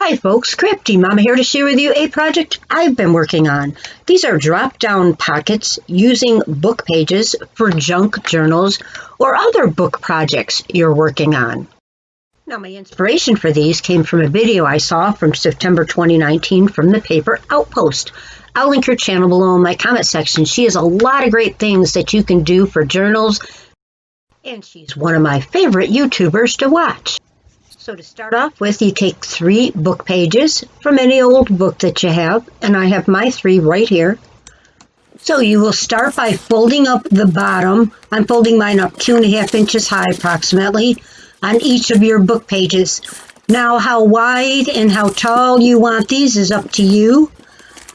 Hi folks, CraftyMama here to share with you a project I've been working on. These are drop-down pockets using book pages for junk journals or other book projects you're working on. Now my inspiration for these came from a video I saw from September 2019 from the Paper Outpost. I'll link her channel below in my comment section. She has a lot of great things that you can do for journals, and she's one of my favorite YouTubers to watch. So to start off with, you take 3 book pages from any old book that you have, and I have my 3 right here. So you will start by folding up the bottom. I'm folding mine up 2.5 inches high approximately on each of your book pages. Now how wide and how tall you want these is up to you.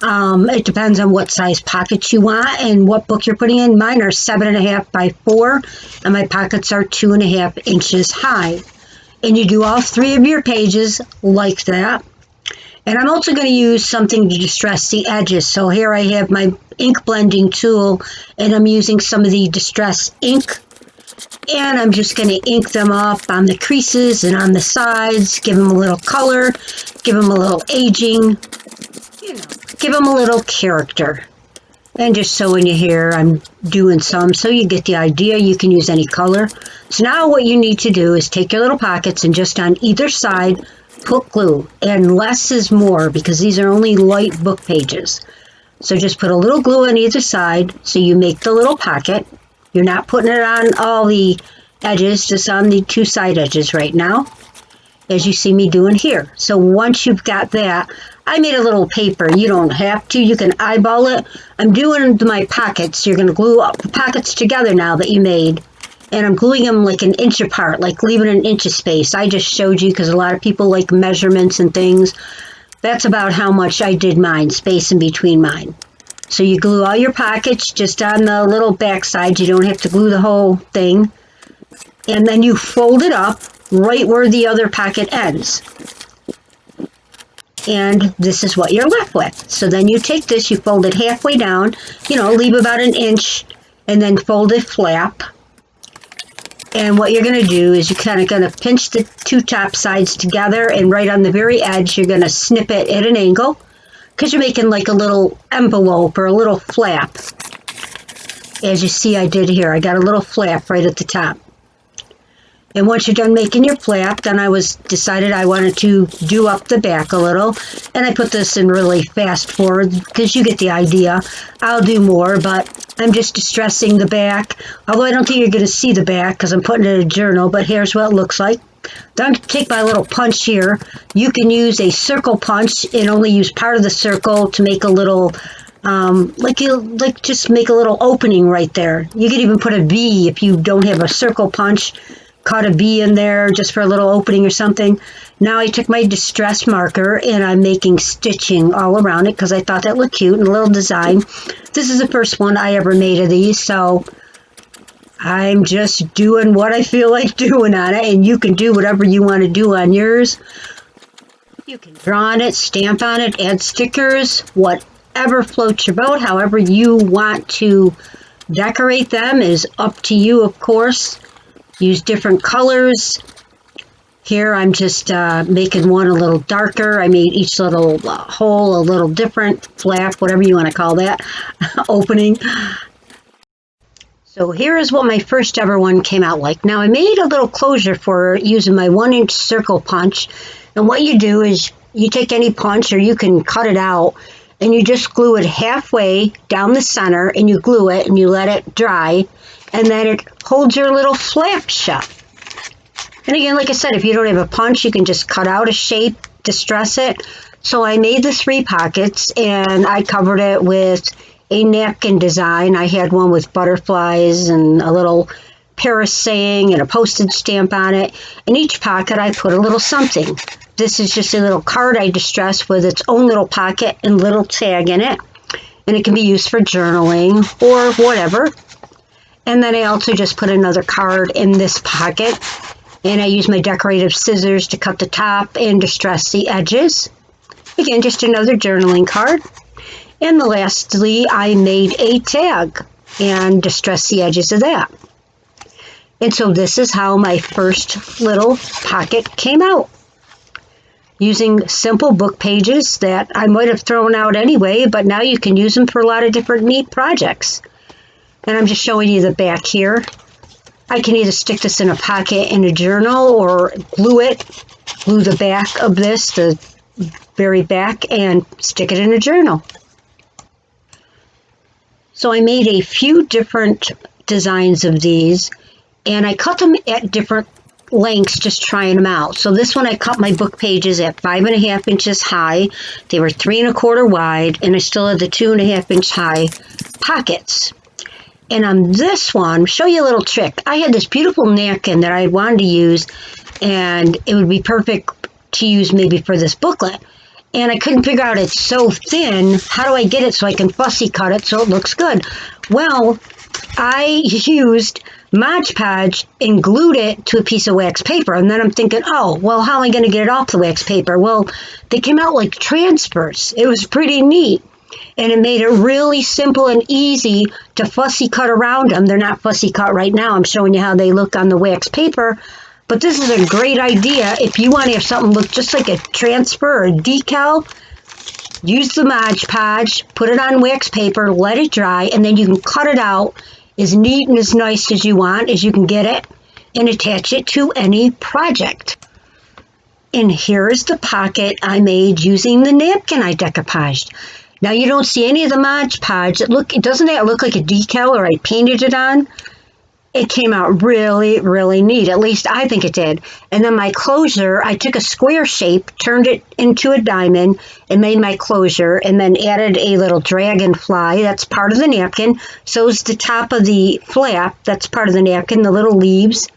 It depends on what size pockets you want and what book you're putting in. Mine are 7.5 by 4 and my pockets are 2.5 inches high. And you do all 3 of your pages like that. And I'm also going to use something to distress the edges. So here I have my ink blending tool, and I'm using some of the distress ink. And I'm just going to ink them up on the creases and on the sides, give them a little color, give them a little aging, give them a little character. And just showing you here, I'm doing some, so you get the idea. You can use any color. So now what you need to do is take your little pockets and just on either side, put glue. And less is more because these are only light book pages. So just put a little glue on either side so you make the little pocket. You're not putting it on all the edges, just on the 2 side edges right now, as you see me doing here. So once you've got that, I made a little paper. You don't have to. You can eyeball it. I'm doing my pockets. You're going to glue up the pockets together now that you made. And I'm gluing them like an inch apart, like leaving an inch of space. I just showed you because a lot of people like measurements and things. That's about how much I did mine, space in between mine. So you glue all your pockets just on the little back side. You don't have to glue the whole thing. And then you fold it up right where the other pocket ends. And this is what you're left with. So then you take this, you fold it halfway down, leave about an inch, and then fold it flap. And what you're going to do is you're kind of going to pinch the 2 top sides together, and right on the very edge, you're going to snip it at an angle, because you're making like a little envelope or a little flap. As you see I did here, I got a little flap right at the top. And once you're done making your flap, then I decided I wanted to do up the back a little. And I put this in really fast forward because you get the idea. I'll do more, but I'm just distressing the back. Although I don't think you're going to see the back because I'm putting it in a journal, but here's what it looks like. Then take my little punch here. You can use a circle punch and only use part of the circle to make a little, just make a little opening right there. You could even put a V if you don't have a circle punch. Cut a V in there just for a little opening or something. Now I took my distress marker and I'm making stitching all around it because I thought that looked cute and a little design. This is the first one I ever made of these, so I'm just doing what I feel like doing on it, and you can do whatever you want to do on yours. You can draw on it, stamp on it, add stickers, whatever floats your boat. However you want to decorate them is up to you, of course. Use different colors. Here I'm just making one a little darker. I made each little hole a little different, flap, whatever you want to call that, opening. So here is what my first ever one came out like. Now I made a little closure for using my 1-inch circle punch. And what you do is you take any punch, or you can cut it out, and you just glue it halfway down the center, and you glue it and you let it dry. And then it holds your little flap shut. And again, like I said, if you don't have a punch, you can just cut out a shape, distress it. So I made the 3 pockets, and I covered it with a napkin design. I had one with butterflies and a little Paris saying and a postage stamp on it. In each pocket, I put a little something. This is just a little card I distressed with its own little pocket and little tag in it. And it can be used for journaling or whatever. And then I also just put another card in this pocket. And I use my decorative scissors to cut the top and distress the edges. Again, just another journaling card. And lastly, I made a tag and distressed the edges of that. And so this is how my first little pocket came out. using simple book pages that I might have thrown out anyway, but now you can use them for a lot of different neat projects. And I'm just showing you the back here. I can either stick this in a pocket in a journal or glue the back of this, the very back, and stick it in a journal. So I made a few different designs of these, and I cut them at different lengths, just trying them out. So this one I cut my book pages at 5.5 inches high. They were 3 1/4 wide, and I still had the 2.5 inch high pockets. And on this one, show you a little trick. I had this beautiful napkin that I wanted to use, and it would be perfect to use maybe for this booklet. And I couldn't figure out, it's so thin, how do I get it so I can fussy cut it so it looks good? Well, I used Mod Podge and glued it to a piece of wax paper. And then I'm thinking, oh, well, how am I going to get it off the wax paper? Well, they came out like transfers. It was pretty neat. And it made it really simple and easy to fussy cut around them. They're not fussy cut right now. I'm showing you how they look on the wax paper. But this is a great idea if you want to have something look just like a transfer or a decal. Use the Mod Podge, put it on wax paper, let it dry, and then you can cut it out as neat and as nice as you want, as you can get it, and attach it to any project. And here's the pocket I made using the napkin I decoupaged. Now you don't see any of the Mod Podge. Doesn't that look like a decal or I painted it on? It came out really, really neat. At least I think it did. And then my closure, I took a square shape, turned it into a diamond, and made my closure, and then added a little dragonfly. That's part of the napkin. So is the top of the flap. That's part of the napkin, the little leaves.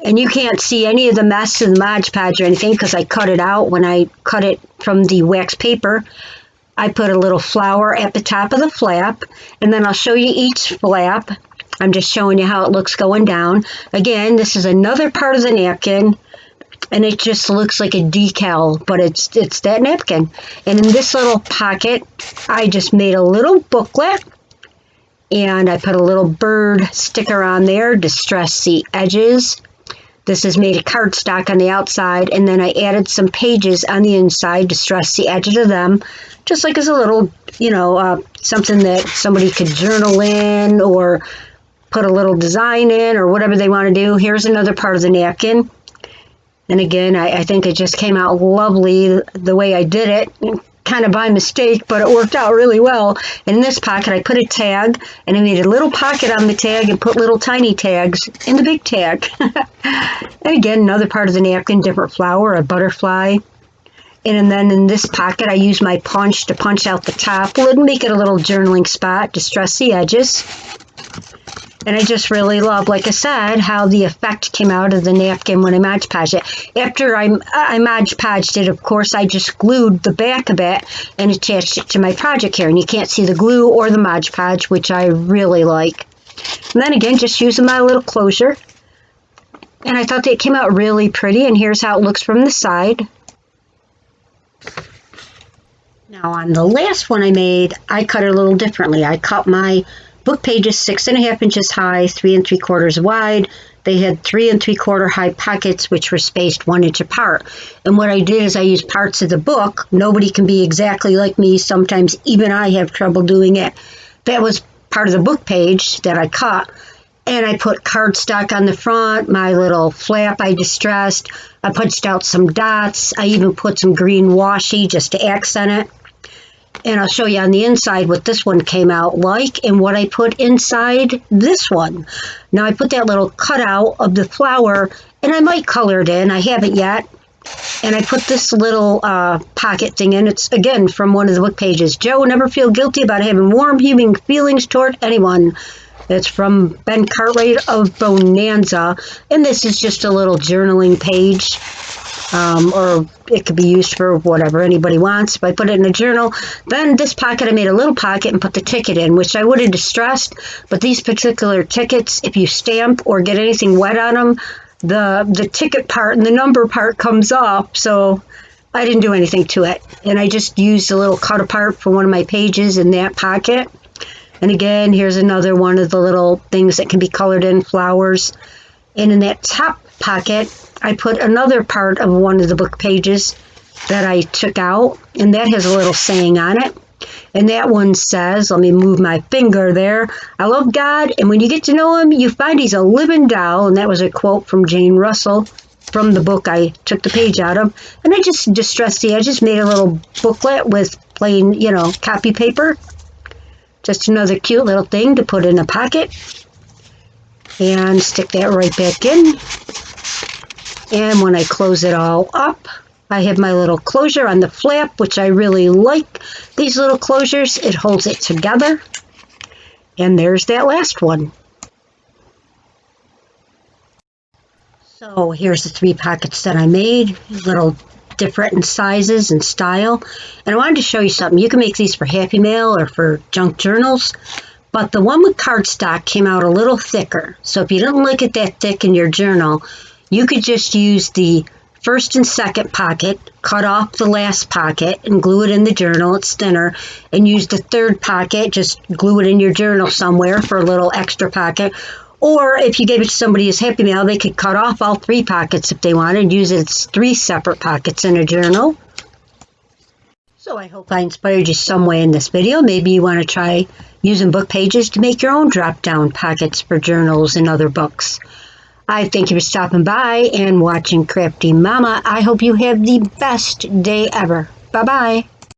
And you can't see any of the mess of the Mod Podge or anything because I cut it out when I cut it from the wax paper. I put a little flower at the top of the flap, and then I'll show you each flap. I'm just showing you how it looks going down. Again, this is another part of the napkin, and it just looks like a decal, but it's that napkin. And in this little pocket, I just made a little booklet, and I put a little bird sticker on there, distress the edges. This is made of cardstock on the outside, and then I added some pages on the inside to stress the edges of them, just like as a little, something that somebody could journal in or put a little design in or whatever they want to do. Here's another part of the napkin. And again, I think it just came out lovely the way I did it, kind of by mistake, but it worked out really well. In this pocket, I put a tag, and I made a little pocket on the tag and put little tiny tags in the big tag. And again, another part of the napkin, different flower, a butterfly. And then in this pocket, I used my punch to punch out the top, make it a little journaling spot, distress the edges. And I just really love, like I said, how the effect came out of the napkin when I Mod Podged it. After I Mod Podged it, of course, I just glued the back of it and attached it to my project here. And you can't see the glue or the Mod Podge, which I really like. And then again, just using my little closure. And I thought that it came out really pretty. And here's how it looks from the side. Now on the last one I made, I cut it a little differently. I cut my book pages 6.5 inches high, 3 3/4 wide. They had 3 3/4 high pockets, which were spaced 1 inch apart. And what I did is I used parts of the book. Nobody can be exactly like me. Sometimes even I have trouble doing it. That was part of the book page that I cut. And I put cardstock on the front, my little flap I distressed. I punched out some dots. I even put some green washi just to accent it. And I'll show you on the inside what this one came out like and what I put inside this one. Now I put that little cutout of the flower, and I might color it in. I haven't yet. And I put this little pocket thing in. It's, again, from one of the book pages. Joe, never feel guilty about having warm, human feelings toward anyone. It's from Ben Cartwright of Bonanza. And this is just a little journaling page. Or it could be used for whatever anybody wants. But I put it in a journal. Then this pocket, I made a little pocket and put the ticket in, which I would have distressed. But these particular tickets, if you stamp or get anything wet on them, the ticket part and the number part comes off. So I didn't do anything to it. And I just used a little cut apart for one of my pages in that pocket. And again, here's another one of the little things that can be colored in, flowers. And in that top pocket, I put another part of one of the book pages that I took out, and that has a little saying on it. And that one says, let me move my finger there, I love God, and when you get to know him, you find he's a living doll. And that was a quote from Jane Russell from the book I took the page out of. And I just distressed the edges, made a little booklet with plain, copy paper. Just another cute little thing to put in a pocket. And stick that right back in. And when I close it all up, I have my little closure on the flap, which I really like. These little closures, it holds it together. And there's that last one. So here's the 3 pockets that I made, little different in sizes and style. And I wanted to show you something. You can make these for Happy Mail or for junk journals. But the one with cardstock came out a little thicker. So if you didn't like it that thick in your journal, you could just use the first and second pocket, cut off the last pocket and glue it in the journal. It's thinner. And use the third pocket, just glue it in your journal somewhere for a little extra pocket. Or if you gave it to somebody as Happy Mail, they could cut off all 3 pockets if they wanted and use it as 3 separate pockets in a journal. So I hope I inspired you some way in this video. Maybe you want to try using book pages to make your own drop-down pockets for journals and other books. I thank you for stopping by and watching Crafty Mama. I hope you have the best day ever. Bye-bye.